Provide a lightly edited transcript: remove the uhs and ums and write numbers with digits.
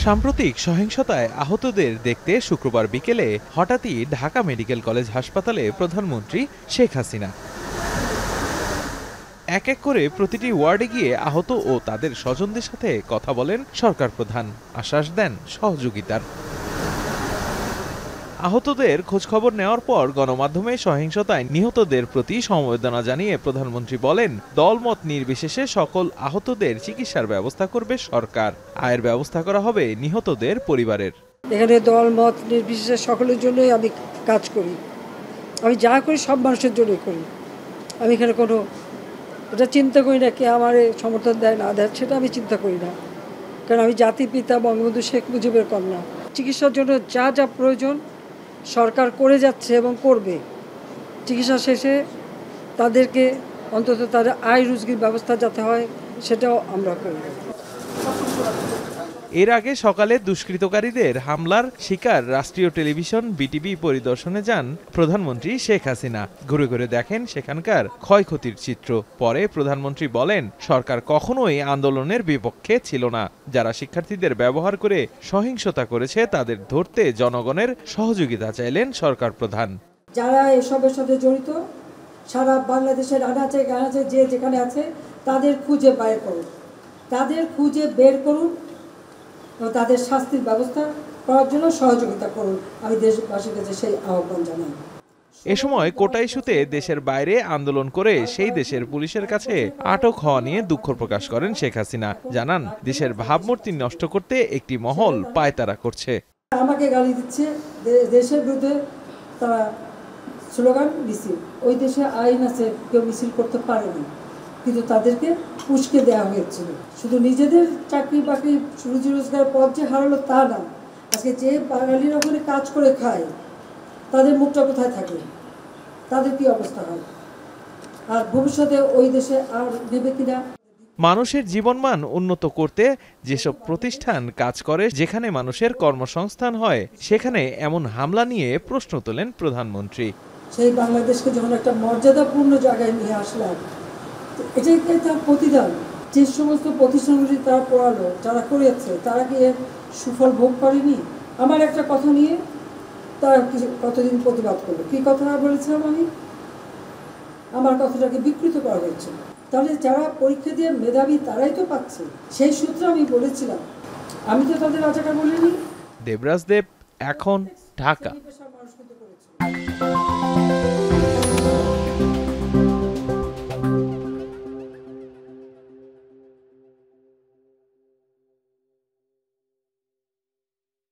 সাম্প্রতিক সহিংসতায় আহতদের দেখতে শুক্রবার বিকেলে হঠাৎই ঢাকা মেডিকেল কলেজ হাসপাতালে প্রধানমন্ত্রী শেখ হাসিনা এক এক করে প্রতিটি ওয়ার্ডে গিয়ে আহত ও তাদের স্বজনদের সাথে কথা বলেন সরকার প্রধান, আশ্বাস দেন সহযোগিতার। আহতদের খোঁজখবর নেওয়ার পর গণমাধ্যমে সহিংসতায় নিহতদের প্রতি সমবেদনা জানিয়ে প্রধানমন্ত্রী বলেন, দলমত নির্বিশেষে সকল আহতদের চিকিৎসার ব্যবস্থা করবে সরকার। আয়ের ব্যবস্থা করা হবে নিহতদের পরিবারের। এখানে দলমত নির্বিশেষে সকলের জন্যই আমি কাজ করি। আমি যা করি সব মানুষের জন্যই করি। আমি এখানে কোনো এটা চিন্তা করি না কে আমার সমর্থন দেয় না দেয়, সেটা আমি চিন্তা করি না। কারণ আমি জাতির পিতা বঙ্গবন্ধু শেখ মুজিবের কন্যা। চিকিৎসার জন্য যা যা প্রয়োজন সরকার করে যাচ্ছে এবং করবে। চিকিৎসা শেষে তাদেরকে অন্তত তাদের আয় রুজির ব্যবস্থা যাতে হয় সেটাও আমরা করব। এর আগে সকালে দুষ্কৃতকারীদের হামলার শিকার রাষ্ট্রীয় টেলিভিশন বিটিভি পরিদর্শনে যান প্রধানমন্ত্রী শেখ হাসিনা। ঘুরে ঘুরে দেখেন সেখানকার ক্ষয়ক্ষতির চিত্র। পরে প্রধানমন্ত্রী বলেন, সরকার কখনোই আন্দোলনের বিপক্ষে ছিল না। যারা শিক্ষার্থীদের ব্যবহার করে সহিংসতা করেছে তাদের ধরতে জনগণের সহযোগিতা চাইলেন সরকার প্রধান। যারা এসবের সাথে জড়িত সারা বাংলাদেশের আনাচে কানাচে যে যেখানে আছে তাদের খুঁজে বের করুন, তাদের খুঁজে বের করুন ও তাদের শাস্তির ব্যবস্থা করার জন্য সহযোগিতা করুন। আমি দেশবাসীর কাছে সেই আহ্বান জানাই। এ সময় কোটা ইস্যুতে দেশের বাইরে আন্দোলন করে সেই দেশের পুলিশের কাছে আটক হওয়া নিয়ে দুঃখ প্রকাশ করেন শেখ হাসিনা। জানান, দেশের ভাবমূর্তি নষ্ট করতে একটি মহল পায়তারা করছে। আমাকে গালি দিচ্ছে, দেশের বিরুদ্ধে তারা স্লোগান মিছিল। ওই দেশে আইন আছে, কেউ মিছিল করতে পারেনি, কিন্তু তাদেরকে উস্কে দেওয়া হয়েছিল। শুধু নিজেদের চাকরি বাকরি রুজি রোজগার পথ যে হারালো তা না, আজকে যে বাঙালিরা ওখানে কাজ করে খায় তাদের মুখটা কোথায় থাকে, তাদের কি অবস্থা হয়, আর ভবিষ্যতে ওই দেশে আর নেবে কিনা। মানুষের জীবনমান উন্নত করতে যেসব প্রতিষ্ঠান কাজ করে, যেখানে মানুষের কর্মসংস্থান হয়, সেখানে এমন হামলা নিয়ে প্রশ্ন তোলেন প্রধানমন্ত্রী। সেই বাংলাদেশকে যখন একটা মর্যাদাপূর্ণ জায়গায় নিয়ে আসলাম, এটাই তার প্রতিদান। যে সমস্ত প্রতিষ্ঠানগুলি তারা পড়ালো, যারা করেছে তারা কি এর সুফল ভোগ করেনি? আমার একটা কথা নিয়ে তারা কতদিন প্রতিবাদ করলো। কি কথা বলেছিলাম আমি? আমার কথাটাকে বিকৃত করা হয়েছিল। তাহলে যারা পরীক্ষা দিয়ে মেধাবী তারাই তো পাচ্ছে, সেই সূত্রে আমি বলেছিলাম। আমি তো তাদের রাজাটা বলিনি। দেবরাজ দেব, এখন, ঢাকা।